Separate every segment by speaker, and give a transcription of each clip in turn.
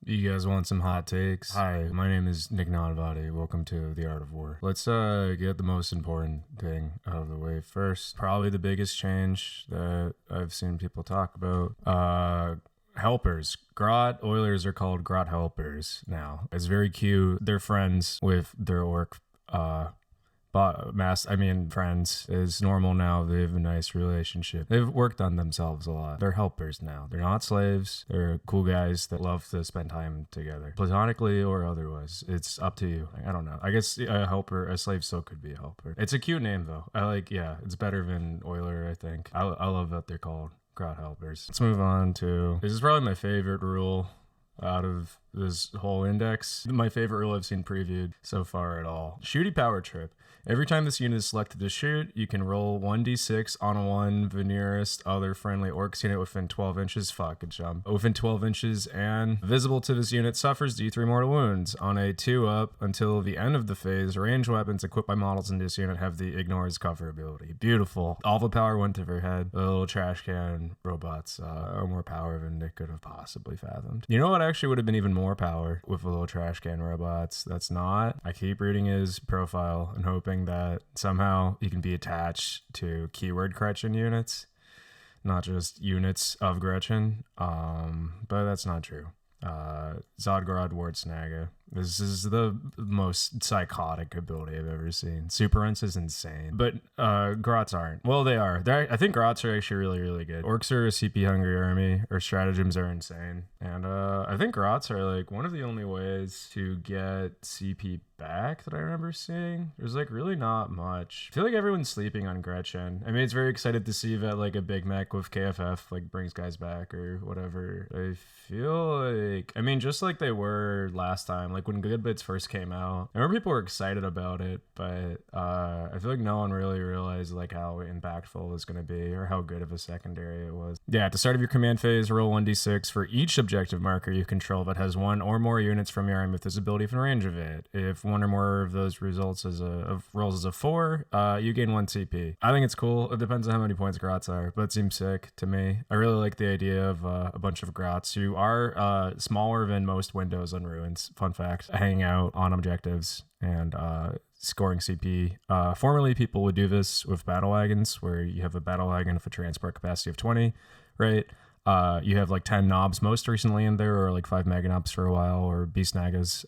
Speaker 1: You guys want some hot takes? Hi, my name is Nick Nonvati. Welcome to The Art of War. Let's get the most important thing out of the way first. Probably the biggest change that I've seen people talk about. Helpers. Grot Oilers are called Grot Helpers now. It's very cute. They're friends with their orc friends is normal now. They have a nice relationship. They've worked on themselves a lot. They're helpers now. They're not slaves. They're cool guys that love to spend time together, platonically or otherwise. It's up to you. I don't know. I guess a slave still could be a helper. It's a cute name though. It's better than Oiler, I think. I love that they're called Grot Helpers. Let's move on to, this is probably my favorite rule out of this whole index. My favorite rule I've seen previewed so far at all. Shooty power trip. Every time this unit is selected to shoot, you can roll 1d6 on a 1 the nearest other friendly orcs unit within 12 inches. Fuck, good jump. Within 12 inches and visible to this unit suffers d3 mortal wounds. On a 2-up until the end of the phase, ranged weapons equipped by models in this unit have the ignores cover ability. Beautiful. All the power went to their head. The little trash can robots are more power than they could have possibly fathomed. You know what actually would have been even more power with the little trash can robots? That's not. I keep reading his profile and hoping that somehow he can be attached to keyword Gretchen units, not just units of Gretchen, but that's not true. Zodgrod Wartsnaga. This is the most psychotic ability I've ever seen. Superence is insane. But Grots aren't. Well, they are. I think Grots are actually really, really good. Orcs are a CP hungry army. Our stratagems are insane. And I think Grots are like one of the only ways to get CP back that I remember seeing. There's like really not much. I feel like everyone's sleeping on Gretchen. I mean, it's very excited to see that like a big mech with KFF like brings guys back or whatever. I feel like, I mean, just like they were last time, like when Good Bits first came out, I remember people were excited about it, but I feel like no one really realized like how impactful it was going to be or how good of a secondary it was. Yeah, at the start of your command phase, roll 1d6 for each objective marker you control that has one or more units from your army with visibility from range of it. If one or more of those rolls as a 4, you gain 1 CP. I think it's cool. It depends on how many points Grots are, but it seems sick to me. I really like the idea of a bunch of Grots who are smaller than most windows on ruins. Fun fact, hanging out on objectives and scoring CP. Formerly, people would do this with battle wagons, where you have a battle wagon with a transport capacity of 20, right? You have like 10 knobs most recently in there, or like 5 mega knobs for a while, or beast nagas.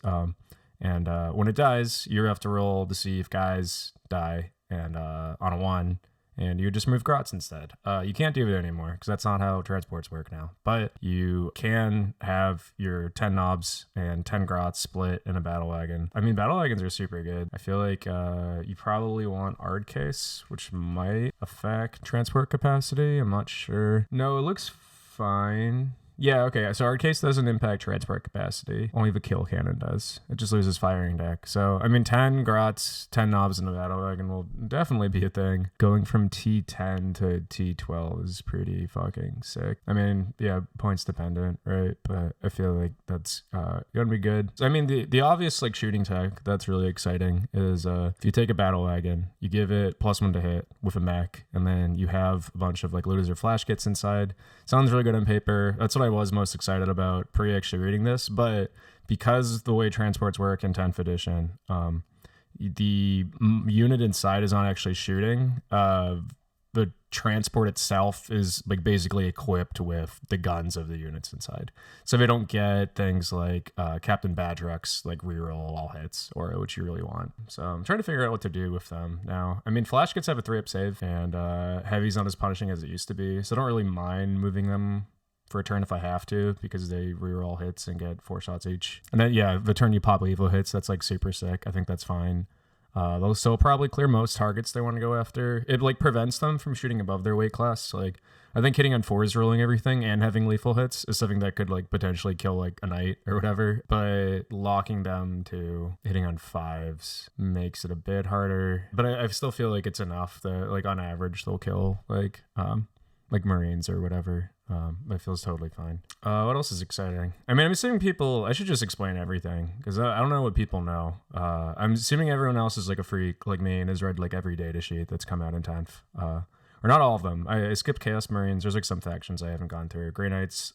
Speaker 1: And when it dies, you have to roll to see if guys die, and on a 1, and you just move Grots instead. You can't do it anymore because that's not how transports work now. But you can have your 10 knobs and 10 Grots split in a battle wagon. I mean, battle wagons are super good. I feel like you probably want Ard Case, which might affect transport capacity. I'm not sure. No, it looks fine. Yeah, okay, so our case doesn't impact transport capacity. Only the kill cannon does. It just loses firing deck. So, I mean, 10 Grots, 10 knobs in the battle wagon will definitely be a thing. Going from T10 to T12 is pretty fucking sick. I mean, yeah, points dependent, right? But I feel like that's gonna be good. So, I mean, the obvious, like, shooting tech that's really exciting is if you take a battle wagon, you give it +1 to hit with a mech, and then you have a bunch of, like, looters or flash kits inside. Sounds really good on paper. That's what I was most excited about pre actually reading this, but because the way transports work in 10th edition, the unit inside is not actually shooting. The transport itself is like basically equipped with the guns of the units inside, so they don't get things like Captain Badruck's like reroll all hits, or which you really want. So I'm trying to figure out what to do with them now. I mean, flash kits have a 3-up save, and heavy's not as punishing as it used to be, so I don't really mind moving them for a turn if I have to, because they reroll hits and get 4 shots each. And then, yeah, the turn you pop lethal hits, that's like super sick. I think that's fine. They'll still probably clear most targets they want to go after. It like prevents them from shooting above their weight class. Like, I think hitting on 4s, rolling everything, and having lethal hits is something that could like potentially kill like a knight or whatever. But locking them to hitting on 5s makes it a bit harder. But I still feel like it's enough that like on average they'll kill like Marines or whatever. That feels totally fine. What else is exciting? I mean, I'm assuming people, I should just explain everything, because I don't know what people know. I'm assuming everyone else is like a freak like me and has read like every data sheet that's come out in 10th. Or not all of them. I skipped Chaos Marines. There's like some factions I haven't gone through. Grey Knights,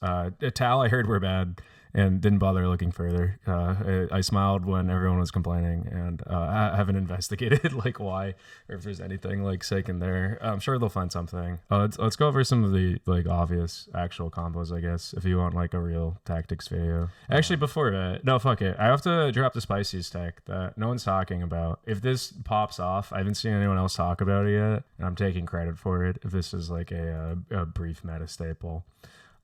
Speaker 1: Tal I heard were bad. and didn't bother looking further. I smiled when everyone was complaining, and I haven't investigated like why or if there's anything like sick in there. I'm sure they'll find something. Let's go over some of the like obvious actual combos, I guess, if you want like a real tactics video. Actually, before that, no, fuck it. I have to drop the spices tech that no one's talking about. If this pops off, I haven't seen anyone else talk about it yet, and I'm taking credit for it. If this is like a brief meta staple,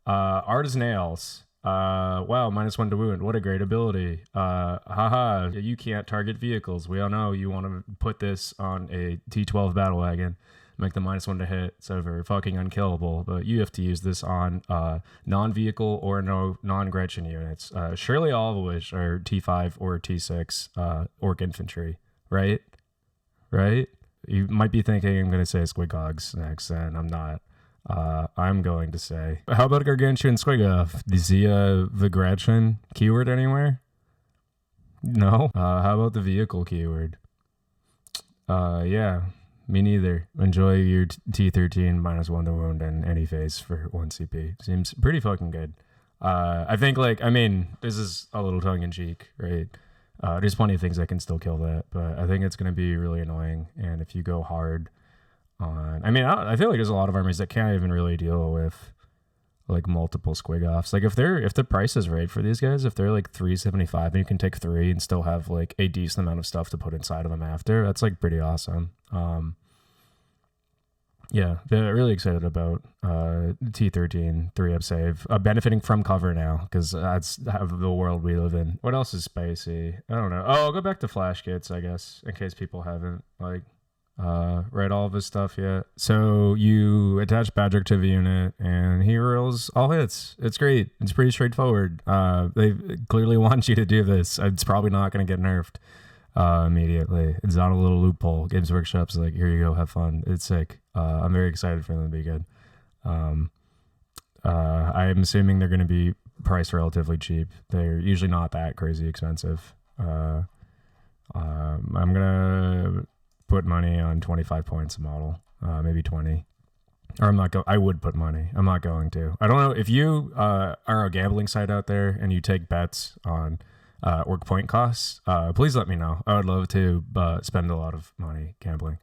Speaker 1: Art as Nails. Wow, -1 to wound. What a great ability. Haha, you can't target vehicles. We all know you want to put this on a T12 battle wagon, make them -1 to hit. It's over. Fucking unkillable. But you have to use this on non-vehicle or non-Gretchen units. Surely all of which are T5 or T6 orc infantry, right? Right? You might be thinking I'm going to say Squighogs next, and I'm not. I'm going to say, how about Gargantuan Squiggoth? Do you see the Gretchen keyword anywhere? No? How about the vehicle keyword? Yeah, me neither. Enjoy your T13 -1 to wound in any phase for 1 CP. Seems pretty fucking good. I think, like, I mean, this is a little tongue-in-cheek, right? There's plenty of things that can still kill that, but I think it's going to be really annoying, and if you go hard on, I mean, I feel like there's a lot of armies that can't even really deal with like multiple Squiggoths. Like if the price is right for these guys, if they're like 375 and you can take 3 and still have like a decent amount of stuff to put inside of them after, that's like pretty awesome. Yeah, really excited about T13 3-up save, benefiting from cover now because that's the world we live in. What else is spicy? I don't know. Oh, I'll go back to flash kits, I guess, in case people haven't like read all of his stuff yet. So you attach Badger to the unit and he rolls all hits. It's great. It's pretty straightforward. They clearly want you to do this. It's probably not going to get nerfed immediately. It's not a little loophole. Games Workshop's like, here you go, have fun. It's sick. I'm very excited for them to be good. I'm assuming they're going to be priced relatively cheap. They're usually not that crazy expensive. I'm going to put money on 25 points a model, maybe 20. Or I would put money. I'm not going to. I don't know if you are a gambling site out there and you take bets on work point costs, please let me know. I would love to spend a lot of money gambling.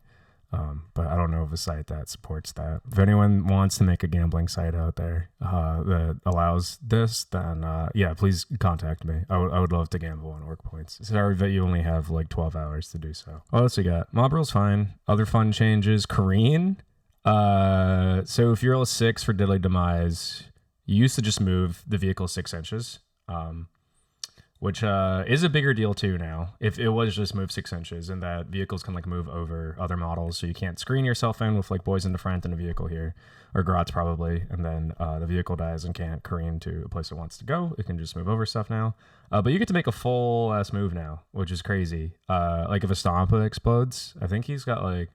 Speaker 1: But I don't know of a site that supports that. If anyone wants to make a gambling site out there that allows this, then yeah, please contact me. I would love to gamble on work points. Sorry that you only have like 12 hours to do so. What else we got? Mob rule's fine. Other fun changes. Kareen. So if you're a 6 for Deadly Demise, you used to just move the vehicle 6 inches. Which is a bigger deal too now. If it was just move 6 inches and that vehicles can like move over other models, so you can't screen yourself in with like boys in the front and a vehicle here, or Grots probably, and then the vehicle dies and can't careen to a place it wants to go. It can just move over stuff now. But you get to make a full ass move now, which is crazy. Like if a Stompa explodes, I think he's got like,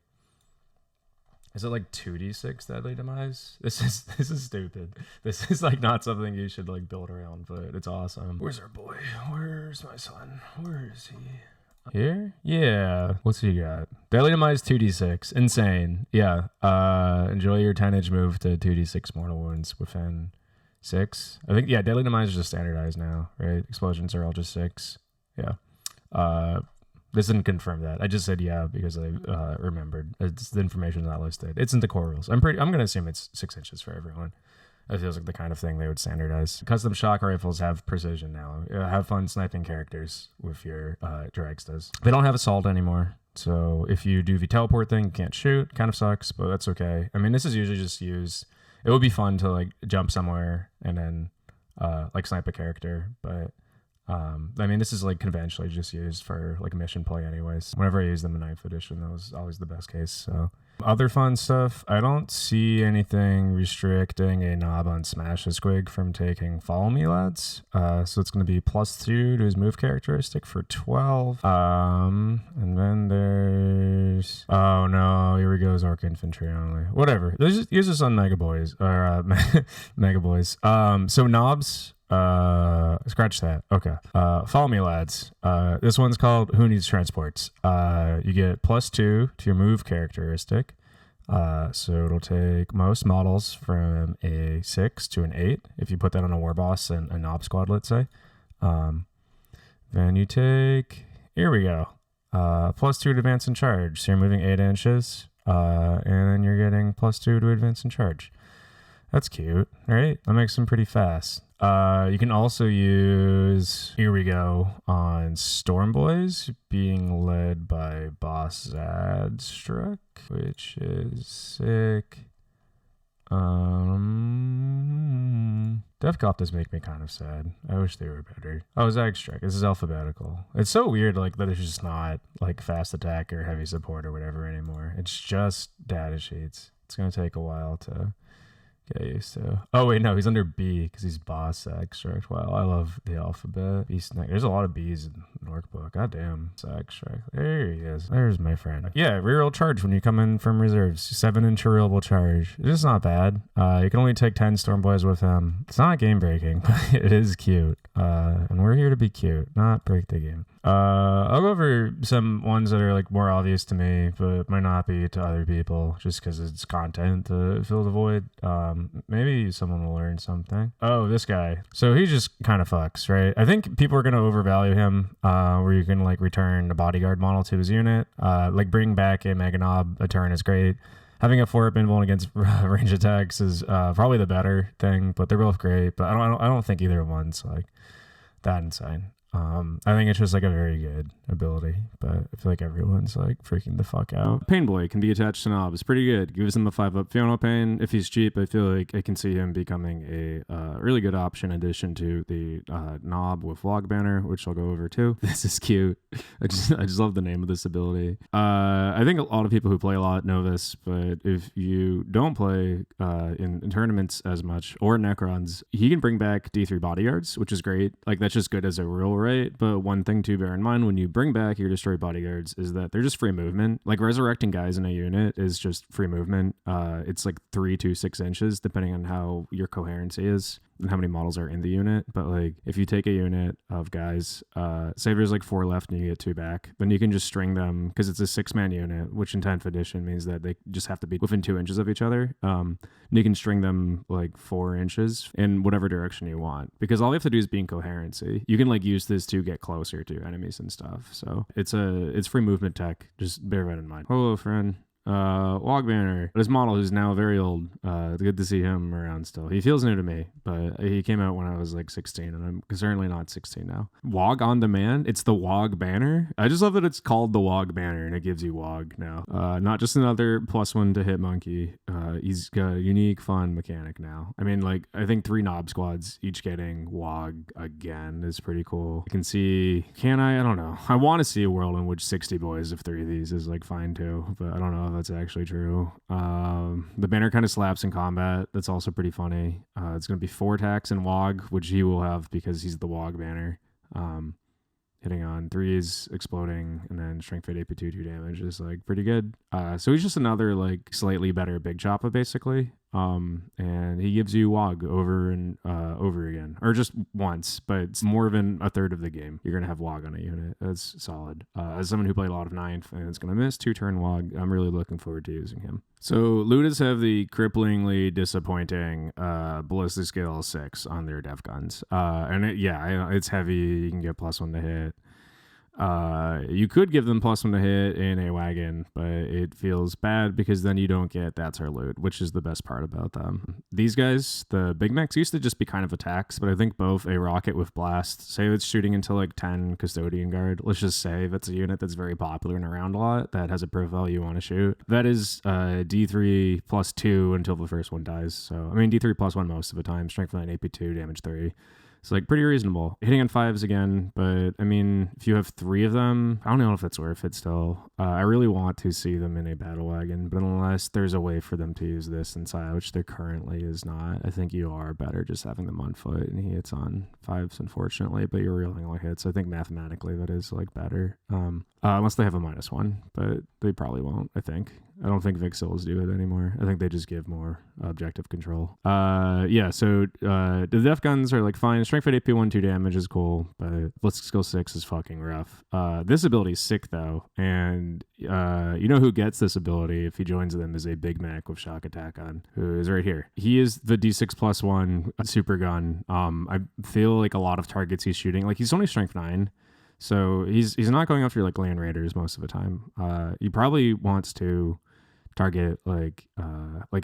Speaker 1: is it like 2d6 Deadly Demise? This is stupid. This is like not something you should like build around, but it's awesome. Where's our boy? Where's my son? Where is he? Here? Yeah. What's he got? Deadly Demise 2d6. Insane. Yeah. Enjoy your 10-inch move to 2d6 mortal wounds within 6. I think, yeah, Deadly Demise is just standardized now, right? Explosions are all just 6. Yeah. This didn't confirm that. I just said yeah because I remembered. The information's not listed. It's in the core rules. I'm gonna assume it's 6 inches for everyone. It feels like the kind of thing they would standardize. Custom shock rifles have precision now. Have fun sniping characters with your dragstas. They don't have assault anymore. So if you do the teleport thing, you can't shoot. Kind of sucks, but that's okay. I mean, this is usually just used. It would be fun to like jump somewhere and then like snipe a character, but I mean, this is like conventionally just used for like mission play anyways. Whenever I use them in 9th edition, that was always the best case. So other fun stuff, I don't see anything restricting a knob on Smash a Squig from taking Follow Me Lads. So it's going to be +2 to his move characteristic for 12. And then there's, oh no, here we go, Orc Infantry only. Whatever. Use this on Mega Boys or Mega Boys. So knobs. Scratch that. Okay. Follow me, lads. This one's called Who Needs Transports. You get +2 to your move characteristic. So it'll take most models from a 6 to an 8 if you put that on a war boss and a knob squad, let's say. Then you take, here we go, +2 to advance and charge. So you're moving 8 inches, and then you're getting +2 to advance and charge. That's cute, right? That makes them pretty fast. You can also use, here we go, on Storm Boys, being led by Boss Zadstruck, which is sick. Defcop does make me kind of sad. I wish they were better. Oh, Zagstruck. This is alphabetical. It's so weird, like, that it's just not, like, fast attack or heavy support or whatever anymore. It's just data sheets. It's going to take a while to get used to. Oh, wait, no, he's under B because he's Boss Zagstruck. Wow, I love the alphabet. There's a lot of B's in the workbook. God damn. Zagstruck. There he is. There's my friend. Yeah, reroll charge when you come in from reserves. 7-inch rerollable charge. It's just not bad. You can only take 10 Storm Boys with him. It's not game breaking, but it is cute. And we're here to be cute, not break the game. I'll go over some ones that are like more obvious to me, but might not be to other people just because it's content to fill the void. Maybe someone will learn something. Oh, this guy. So he just kind of fucks, right? I think people are going to overvalue him, where you can like return a bodyguard model to his unit. Like bring back a Mega Knob a turn is great. Having a 4-up invuln against range attacks is probably the better thing, but they're both great. But I don't think either one's like that insane. I think it's just like a very good ability, but I feel like everyone's like freaking the fuck out.
Speaker 2: Pain Boy can be attached to Knobs. Pretty good. Gives him a 5-up Fiona Pain. If he's cheap, I feel like I can see him becoming a really good option in addition to the Knob with Vlog Banner, which I'll go over too. This is cute. I just love the name of this ability. I think a lot of people who play a lot know this, but if you don't play in tournaments as much or Necrons, he can bring back D3 bodyguards, which is great. Like that's just good as a rule, right? But one thing to bear in mind when you bring back your destroyed bodyguards is that they're just free movement. Like resurrecting guys in a unit is just free movement. It's like 3 to 6 inches depending on how your coherency is and how many models are in the unit. But like if you take a unit of guys, say there's like 4 left and you get 2 back, then you can just string them because it's a 6-man unit, which in 10th edition means that they just have to be within 2 inches of each other. And you can string them like 4 inches in whatever direction you want because all you have to do is be in coherency. You can like use this to get closer to enemies and stuff. So it's free movement tech. Just bear that in mind. Hello, friend. Log Banner. This model is now very old. Good to see him around still. He feels new to me, but he came out when I was like 16, and I'm certainly not 16 now. Wog on demand. It's the Wog Banner. I just love that it's called the Wog Banner, and it gives you Wog now. Not just another +1 to hit monkey. He's got a unique, fun mechanic now. I mean, like, I think 3 knob squads each getting Wog again is pretty cool. You can see, I don't know. I want to see a world in which 60 boys of 3 of these is like fine too, but I don't know if that's actually true. The banner kind of slaps in combat. That's also pretty funny. It's going to be 4 attacks and Wog, which he will have because he's the Wog banner. Hitting on 3s, exploding, and then strength fit AP2 2 damage is like pretty good. So he's just another like slightly better Big Choppa basically. And he gives you Wog over and over again, or just once, but it's more than a third of the game. You're gonna have Wog on a unit. That's solid. As someone who played a lot of 9th and it's gonna miss 2-turn Wog, I'm really looking forward to using him. So Ludas have the cripplingly disappointing ballistic skill 6 on their def guns, and it's heavy. You can get +1 to hit. You could give them +1 to hit in a wagon, but it feels bad because then you don't get That's Our Loot, which is the best part about them. These guys, the Big Mechs, used to just be kind of attacks, but I think both a rocket with blast, say it's shooting into like 10 custodian guard, let's just say that's a unit that's very popular and around a lot, that has a profile you want to shoot. That is D3 +2 until the first one dies. So, I mean, D3 +1 most of the time, strength 9, AP2, damage 3. It's like pretty reasonable. Hitting on 5s again, but I mean, if you have 3 of them, I don't know if it's worth it still. I really want to see them in a battle wagon, but unless there's a way for them to use this inside, which there currently is not, I think you are better just having them on foot, and he hits on 5s, unfortunately, but you're reeling all hits. I think mathematically that is like better. Unless they have a -1, but they probably won't, I think. I don't think Vixils do it anymore. I think they just give more objective control. So the def guns are like fine. Strength fight AP 1-2 damage is cool, but Blitz skill 6 is fucking rough. This ability is sick though, and you know who gets this ability if he joins them is a Big Mac with shock attack on, who is right here. He is the D6+1 super gun. I feel like a lot of targets he's shooting, like he's only strength 9. So he's not going after like land raiders most of the time. He probably wants to target like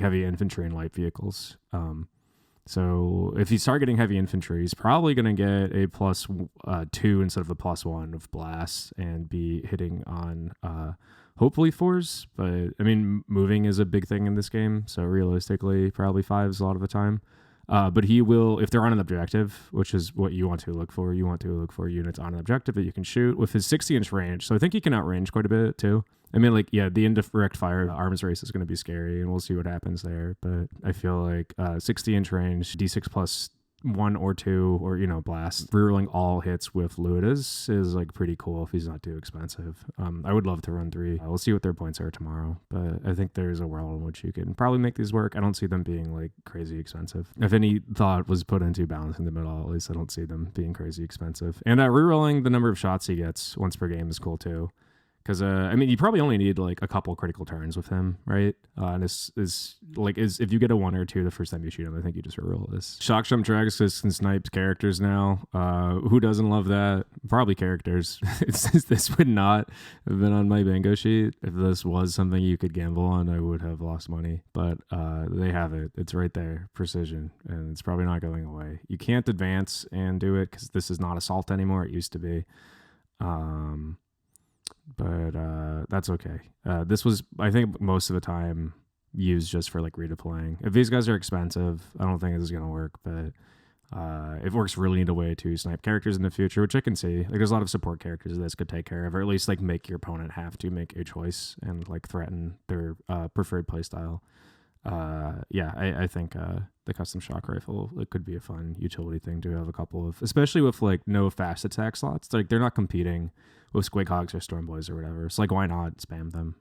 Speaker 2: heavy infantry and light vehicles. So if he's targeting heavy infantry, he's probably going to get a +2 instead of a +1 of blasts and be hitting on hopefully 4s. But I mean, moving is a big thing in this game, so realistically, probably 5s a lot of the time. But he will, if they're on an objective, which is what you want to look for, you want to look for units on an objective that you can shoot with his 60-inch range. So I think he can outrange quite a bit too. I mean, like, yeah, the indirect fire arms race is going to be scary, and we'll see what happens there. But I feel like 60-inch range, D6+1 or 2, or, you know, blast, rerolling all hits with Ludas is like pretty cool if he's not too expensive. I would love to run 3. We'll see what their points are tomorrow, but I think there's a world in which you can probably make these work. I don't see them being like crazy expensive. If any thought was put into balancing them at all, at least I don't see them being crazy expensive. And rerolling the number of shots he gets once per game is cool too. Because, I mean, you probably only need, like, a couple critical turns with him, right? And this is if you get a 1 or 2 the first time you shoot him, I think you just reroll this. Shock Jump Dragus can snipe characters now. Who doesn't love that? Probably characters. This would not have been on my bingo sheet. If this was something you could gamble on, I would have lost money. But they have it. It's right there. Precision. And it's probably not going away. You can't advance and do it because this is not Assault anymore. It used to be. But that's okay. This was, I think, most of the time used just for like redeploying. If these guys are expensive, I don't think this is gonna work. But if Orcs really need a way to snipe characters in the future, which I can see, like there's a lot of support characters this could take care of, or at least like make your opponent have to make a choice and like threaten their preferred playstyle. I think the custom shock rifle, it could be a fun utility thing to have a couple of, especially with like no fast attack slots. Like they're not competing with Squig Hogs or Stormboys or whatever. So like, why not spam them?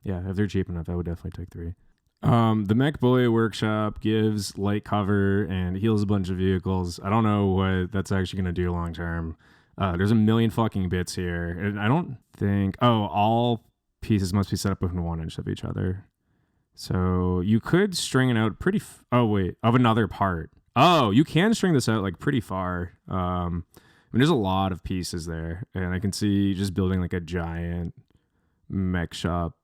Speaker 2: If they're cheap enough, I would definitely take 3. The Mech Bully Workshop gives light cover and heals a bunch of vehicles. I don't know what that's actually going to do long term. There's a million fucking bits here, and I don't think. All pieces must be set up within 1 inch of each other. So you could string it out pretty. Of another part. Oh, you can string this out like pretty far. I mean, there's a lot of pieces there, and I can see just building like a giant mech shop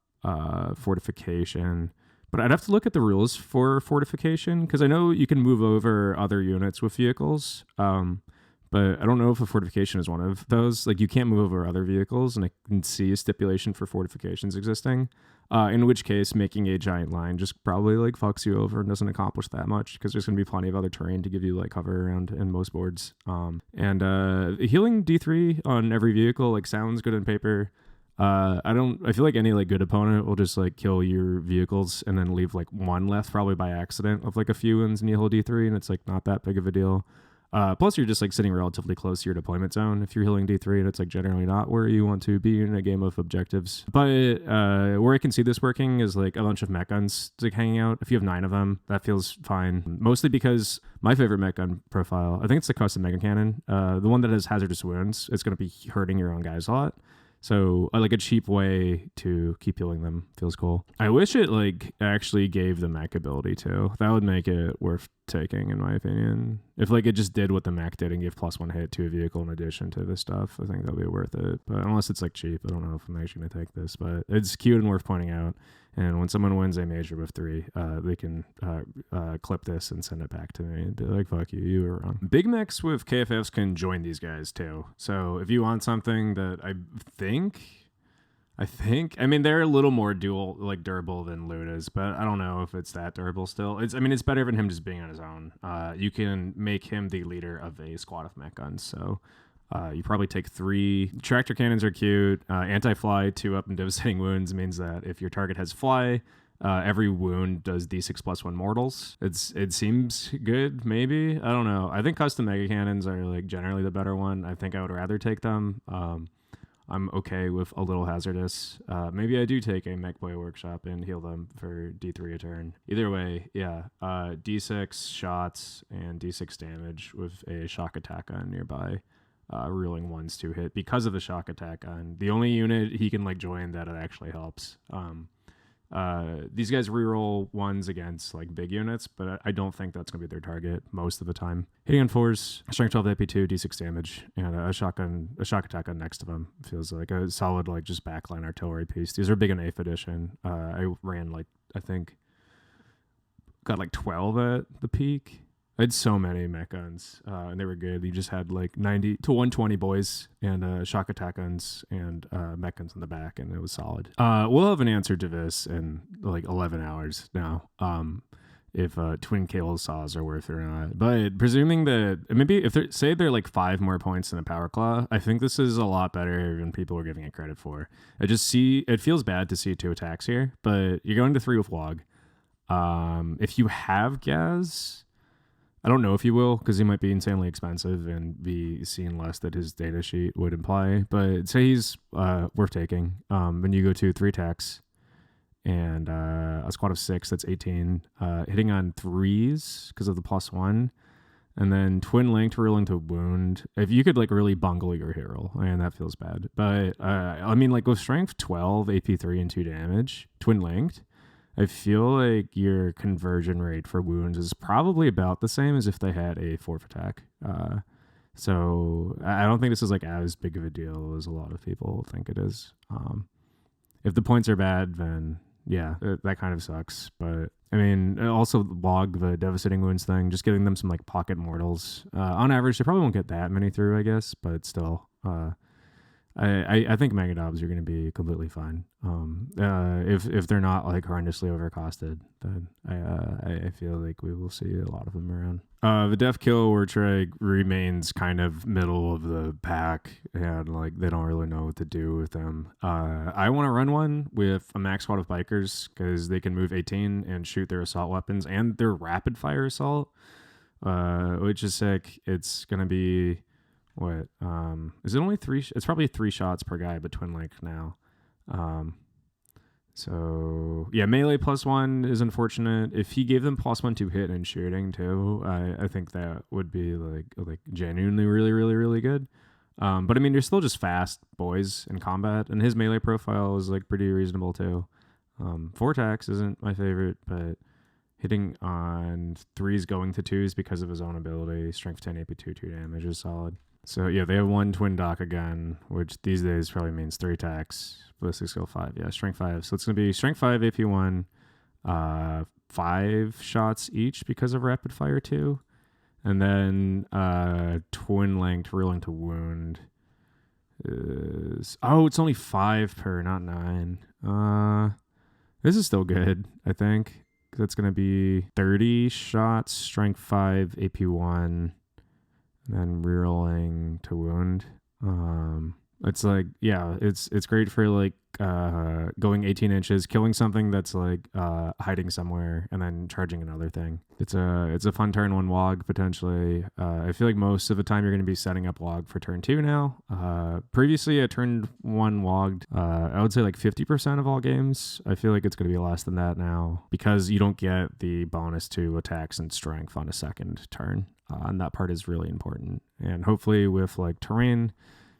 Speaker 2: fortification. But I'd have to look at the rules for fortification because I know you can move over other units with vehicles. But I don't know if a fortification is one of those. Like you can't move over other vehicles, and I can see a stipulation for fortifications existing. In which case, making a giant line just probably like fucks you over and doesn't accomplish that much because there's going to be plenty of other terrain to give you like cover around in most boards. And healing D3 on every vehicle like sounds good on paper. I feel like any like good opponent will just like kill your vehicles and then leave like 1 left probably by accident of like a few wounds and you heal D3 and it's like not that big of a deal. Plus you're just like sitting relatively close to your deployment zone if you're healing D3 and it's like generally not where you want to be in a game of objectives. But where I can see this working is like a bunch of mech guns like hanging out. If you have 9 of them, that feels fine. Mostly because my favorite mech gun profile, I think it's the custom mega cannon. The one that has hazardous wounds, it's going to be hurting your own guys a lot. So like a cheap way to keep healing them feels cool. I wish it like actually gave the mech ability too. That would make it worth taking in my opinion. If like it just did what the mech did and gave +1 hit to a vehicle in addition to this stuff, I think that'll be worth it. But unless it's like cheap, I don't know if I'm actually gonna take this. But it's cute and worth pointing out. And when someone wins a major with 3, they can clip this and send it back to me and be like, fuck you, you were wrong. Big mechs with KFFs can join these guys too. So if you want something that I mean, they're a little more durable than Luda's, but I don't know if it's that durable still. It's better than him just being on his own. You can make him the leader of a squad of mech guns. So you probably take 3. Tractor cannons are cute. Anti-fly 2 up and devastating wounds means that if your target has fly, every wound does D6+1 mortals. It seems good, maybe. I don't know. I think custom mega cannons are like generally the better one. I think I would rather take them. I'm okay with a little hazardous. Maybe I do take a Mech Boy Workshop and heal them for D3 a turn. Either way, yeah. D6 shots and D6 damage with a shock attack on nearby. Ruling ones to hit because of the shock attack on the only unit he can like join that it actually helps. These guys reroll ones against like big units, but I don't think that's gonna be their target most of the time. Hitting on 4s, strength 12 AP2, D6 damage, and a shock attack on next to them feels like a solid like just backline artillery piece. These are big in 8th edition. I ran like I think got like 12 at the peak. I had so many mech guns, and they were good. You just had like 90 to 120 boys and shock attack guns and mech guns in the back, and it was solid. We'll have an answer to this in like 11 hours now, if twin kill saws are worth it or not. But presuming that maybe if they're like 5 more points than a power claw, I think this is a lot better than people are giving it credit for. It feels bad to see 2 attacks here, but you're going to 3 with log. If you have Gaz, I don't know if you will, because he might be insanely expensive and be seen less that his data sheet would imply. But say he's worth taking. When you go to 3 attacks and a squad of 6, that's 18. Hitting on 3s because of the +1. And then twin linked rolling to wound. If you could like really bungle your hero, and that feels bad. But I mean, like with strength 12, AP3 and 2 damage, twin linked, I feel like your conversion rate for wounds is probably about the same as if they had a 4th attack. So I don't think this is like as big of a deal as a lot of people think it is. If the points are bad, then yeah, that kind of sucks. But I mean, also log the devastating wounds thing, just getting them some like pocket mortals. On average, they probably won't get that many through, I guess, but still. I think Megadobs are going to be completely fine. If they're not like horrendously overcosted, then I feel like we will see a lot of them around. The Def Kill Wartreg remains kind of middle of the pack, and like they don't really know what to do with them. I want to run one with a max squad of bikers because they can move 18 and shoot their assault weapons and their rapid fire assault, which is sick. It's gonna be. What is it only 3 it's probably 3 shots per guy, but twin link now. So yeah, melee +1 is unfortunate. If he gave them +1 to hit and shooting too, I think that would be like genuinely really good. But I mean, they're still just fast boys in combat, and his melee profile is like pretty reasonable too. 4 attacks isn't my favorite, but hitting on 3s going to 2s because of his own ability, strength 10 AP2 2 damage is solid. So yeah, they have 1 twin dock again, which these days probably means 3 attacks, ballistic skill 5, yeah, strength 5. So it's gonna be strength 5 AP1, 5 shots each because of rapid fire 2, and then twin linked rolling to wound is it's only 5 per, not 9. This is still good, I think. That's gonna be 30 shots, strength 5 AP1. And rerolling to wound. It's like, yeah, it's great for like going 18 inches, killing something that's like hiding somewhere, and then charging another thing. It's a fun turn 1 log potentially. I feel like most of the time you're going to be setting up log for turn 2 now. Previously, I turned 1 logged. I would say like 50% of all games. I feel like it's going to be less than that now because you don't get the bonus to attacks and strength on a second turn. And that part is really important. And hopefully with like terrain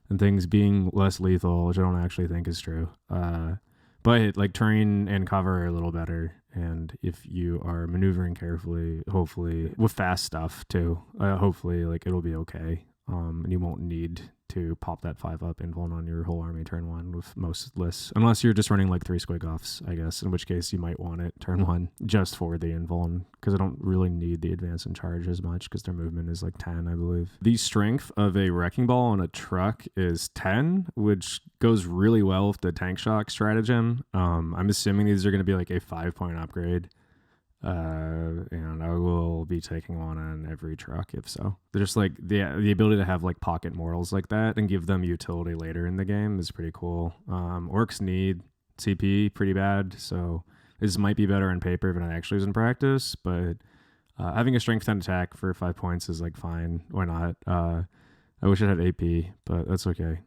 Speaker 2: and things being less lethal, which I don't actually think is true. But like terrain and cover are a little better. And if you are maneuvering carefully, hopefully with fast stuff too, hopefully like it'll be okay. And you won't need to pop that 5-up invuln on your whole army turn 1 with most lists, unless you're just running like 3 squig offs, I guess, in which case you might want it turn 1 just for the invuln, because I don't really need the advance and charge as much because their movement is like 10, I believe. The strength of a wrecking ball on a truck is 10, which goes really well with the tank shock stratagem. I'm assuming these are going to be like a 5-point upgrade. And I will be taking one on every truck if so. They're just like the ability to have like pocket mortals like that and give them utility later in the game is pretty cool. Orcs need CP pretty bad, so this might be better on paper than it actually is in practice, but having a strength 10 attack for 5 points is like fine. Why not? I wish it had AP, but that's okay.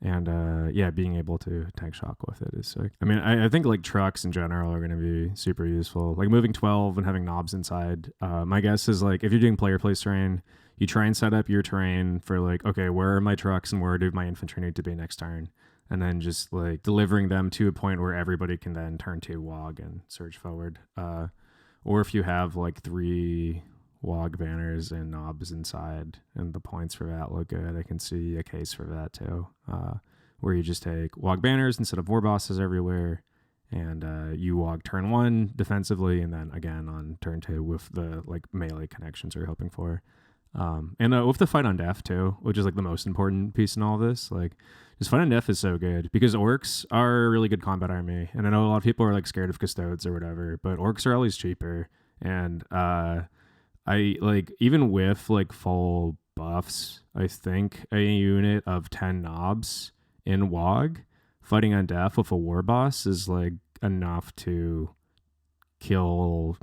Speaker 2: And yeah, being able to tank shock with it is sick. I mean, I think like trucks in general are going to be super useful. Like moving 12 and having knobs inside. My guess is like if you're doing player place terrain, you try and set up your terrain for like, okay, where are my trucks and where do my infantry need to be next turn? And then just like delivering them to a point where everybody can then turn to WOG and surge forward. Or if you have like 3 WOG banners and knobs inside and the points for that look good, I can see a case for that too. Where you just take WOG banners instead of war bosses everywhere, and you WOG turn 1 defensively, and then again on turn 2 with the like melee connections you're hoping for. And with the fight on death too, which is like the most important piece in all this, like just fight on death is so good because orcs are a really good combat army, and I know a lot of people are like scared of custodes or whatever, but orcs are always cheaper, and I like even with like full buffs, I think a unit of 10 knobs in WOG fighting on death with a war boss is like enough to kill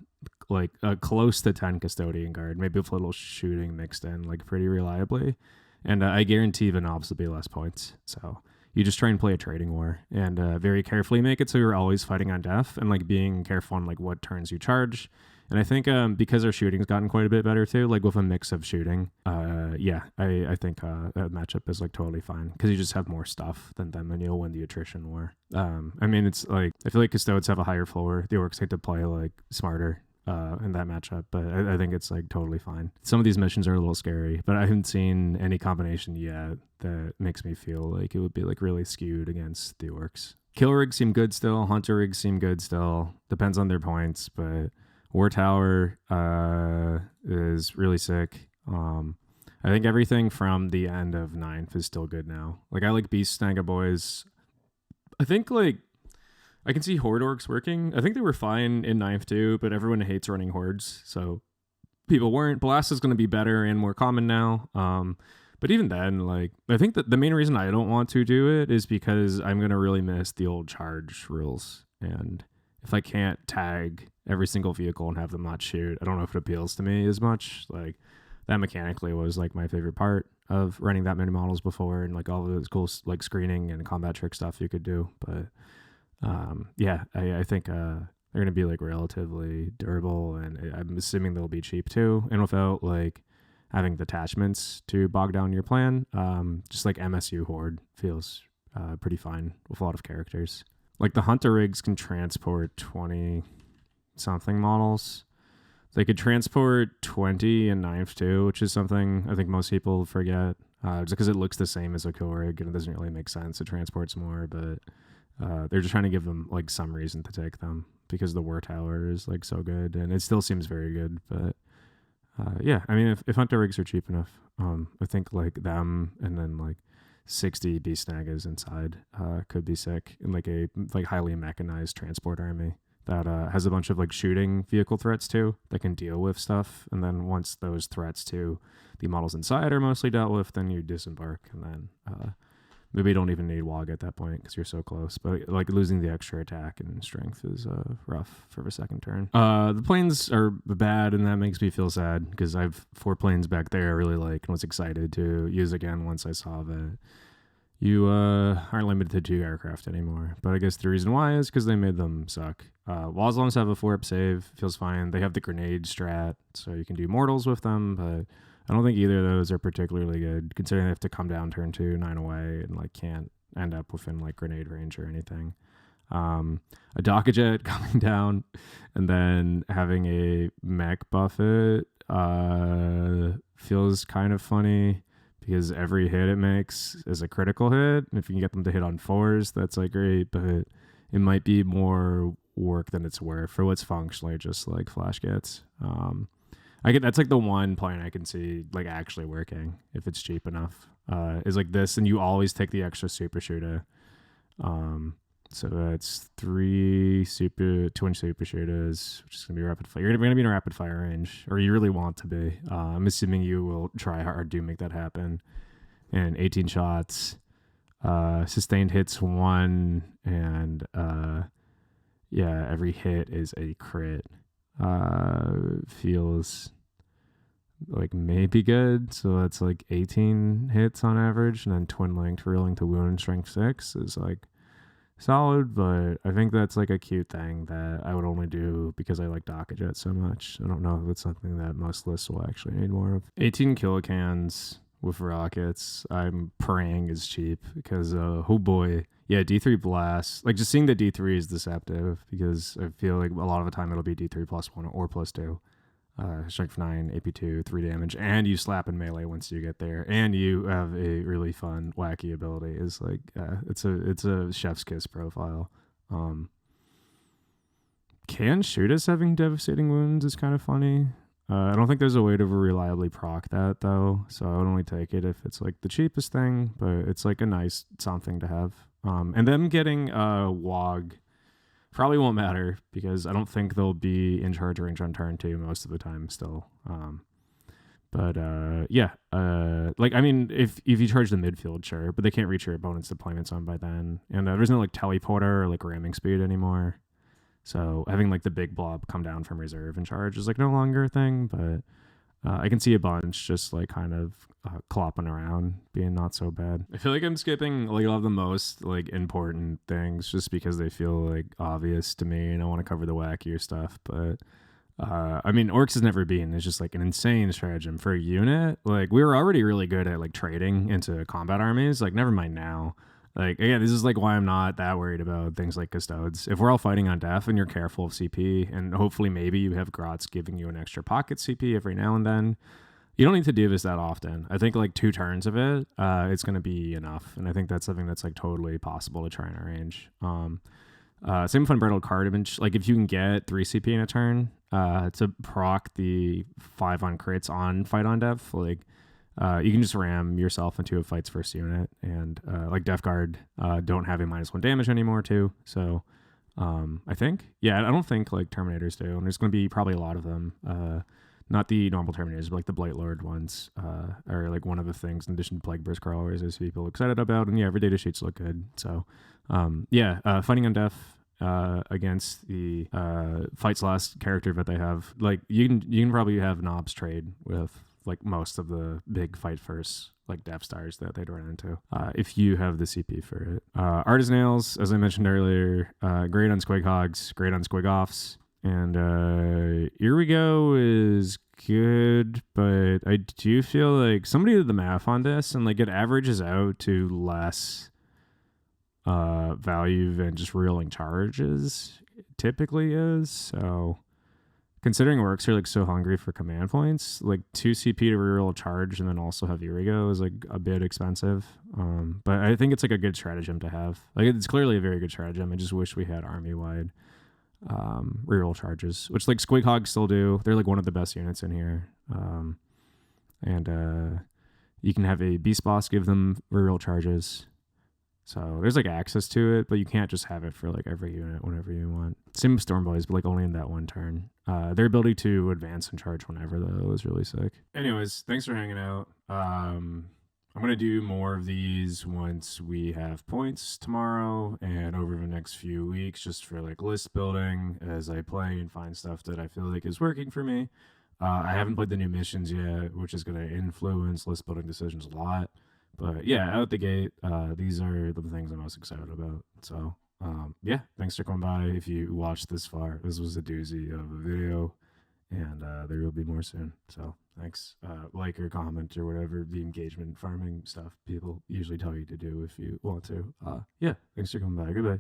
Speaker 2: like a close to 10 custodian guard, maybe with a little shooting mixed in like pretty reliably. And I guarantee the knobs will be less points. So you just try and play a trading war and very carefully make it so you're always fighting on death and like being careful on like what turns you charge. And I think because our shooting's gotten quite a bit better too, like with a mix of shooting, I think that matchup is like totally fine because you just have more stuff than them and you'll win the attrition war. I mean, it's like, I feel like custodes have a higher floor. The orcs like to play like smarter in that matchup, but I think it's like totally fine. Some of these missions are a little scary, but I haven't seen any combination yet that makes me feel like it would be like really skewed against the orcs. Kill rigs seem good still. Hunter rigs seem good still. Depends on their points, but War Tower is really sick. I think everything from the end of 9th is still good now. Like I like Beast Snagga Boys. I think like I can see Horde Orcs working. I think they were fine in 9th too, but everyone hates running Hordes, so people weren't. Blast is going to be better and more common now. But even then, like I think that the main reason I don't want to do it is because I'm going to really miss the old charge rules. And if I can't tag every single vehicle and have them not shoot, I don't know if it appeals to me as much. Like that mechanically was like my favorite part of running that many models before, and like all of those cool like screening and combat trick stuff you could do. But I think they're going to be like relatively durable, and I'm assuming they'll be cheap too. And without like having detachments to bog down your plan, just like MSU Horde feels pretty fine with a lot of characters. Like the Hunter rigs can transport 20 something models. They could transport 20 in 9th too, which is something I think most people forget. Just because it looks the same as a kill rig and it doesn't really make sense. It transports more, but they're just trying to give them like some reason to take them because the War Tower is like so good, and it still seems very good. But yeah, I mean, if Hunter rigs are cheap enough, I think like them and then like 60 Beast Snaggas inside could be sick in like a like highly mechanized transport army that has a bunch of like shooting vehicle threats too that can deal with stuff. And then once those threats to the models inside are mostly dealt with, then you disembark, and then maybe you don't even need WOG at that point because you're so close. But like losing the extra attack and strength is rough for the second turn. The planes are bad, and that makes me feel sad because I have 4 planes back there I really like and was excited to use again once I saw that you aren't limited to 2 aircraft anymore. But I guess the reason why is because they made them suck. Wazlons have a 4-up save, feels fine. They have the grenade strat, so you can do mortals with them, but I don't think either of those are particularly good, considering they have to come down turn 2, 9 away, and like can't end up within like grenade range or anything. A Dokajet coming down and then having a mech buffet feels kind of funny because every hit it makes is a critical hit. And if you can get them to hit on 4s, that's like great, but it might be more work than it's worth for what's functionally just like flash gets. That's like the one plan I can see like actually working if it's cheap enough. Is like this, and you always take the extra super shooter. So that's 2 super shooters, which is gonna be rapid fire. You're gonna be in a rapid fire range, or you really want to be. I'm assuming you will try hard to make that happen. And 18 shots, sustained hits 1, and every hit is a crit. Feels like maybe good. So that's like 18 hits on average, and then twin linked reeling to wound strength 6 is like solid, but I think that's like a cute thing that I would only do because I like Jet so much. I don't know if it's something that most lists will actually need more of. 18 kilocans with rockets, I'm praying is cheap because oh boy, yeah, D3 blast. Like just seeing the D3 is deceptive because I feel like a lot of the time it'll be D3 +1 or +2. Strength 9, AP2, 3 damage, and you slap in melee once you get there, and you have a really fun, wacky ability. It's like it's a chef's kiss profile. Can shoot us having devastating wounds is kind of funny. I don't think there's a way to reliably proc that though, so I would only take it if it's like the cheapest thing, but it's like a nice something to have. And them getting WOG probably won't matter because I don't think they'll be in charge range on turn 2 most of the time still. Yeah, like I mean, if you charge the midfield, sure, but they can't reach your opponent's deployment zone by then, and there's no like teleporter or like ramming speed anymore. So having like the big blob come down from reserve and charge is like no longer a thing, but I can see a bunch just like kind of clopping around being not so bad. I feel like I'm skipping like all of the most like important things just because they feel like obvious to me and I want to cover the wackier stuff. But I mean, Orcs has never been. It's just like an insane stratagem for a unit. Like we were already really good at like trading into combat armies. Like never mind now. Like, again, this is like why I'm not that worried about things like Custodes. If we're all fighting on death and you're careful of CP, and hopefully maybe you have Grots giving you an extra pocket CP every now and then, you don't need to do this that often. I think like 2 turns of it, it's going to be enough. And I think that's something that's like totally possible to try and arrange. Same with Unbridled Carnage. Like if you can get 3 CP in a turn to proc the 5 on crits on fight on death, like you can just ram yourself into a fight's first unit, and like Death Guard don't have a -1 damage anymore too. So I think, yeah, I don't think like Terminators do, and there's going to be probably a lot of them. Not the normal Terminators, but like the Blight Lord ones are like one of the things in addition to Plague Burst Crawlers as people excited about, and yeah, every data sheets look good. So fighting on death against the Fight's Last character that they have, like you can probably have Knobs trade with like most of the big fight first like Death Stars that they'd run into if you have the CP for it. Artisnails, as I mentioned earlier, great on Squig Hogs, great on Squig Offs, and Here We Go is good, but I do feel like somebody did the math on this and like it averages out to less value than just reeling charges typically is. So considering Orcs are like so hungry for command points, like 2 CP to reroll a charge and then also have Irigo is like a bit expensive. But I think it's like a good stratagem to have. Like it's clearly a very good stratagem. I just wish we had army-wide reroll charges, which like Squig Hogs still do. They're like one of the best units in here. And you can have a Beast Boss give them reroll charges. So there's like access to it, but you can't just have it for like every unit whenever you want. Same with Storm Boys, but like only in that one turn. Their ability to advance and charge whenever though is really sick. Anyways, thanks for hanging out. I'm gonna do more of these once we have points tomorrow and over the next few weeks, just for like list building as I play and find stuff that I feel like is working for me. I haven't played the new missions yet, which is gonna influence list building decisions a lot. But yeah, out the gate, these are the things I'm most excited about. So yeah, thanks for coming by. If you watched this far, this was a doozy of a video, and there will be more soon. So thanks. Like or comment or whatever the engagement farming stuff people usually tell you to do if you want to. Yeah, thanks for coming by. Goodbye.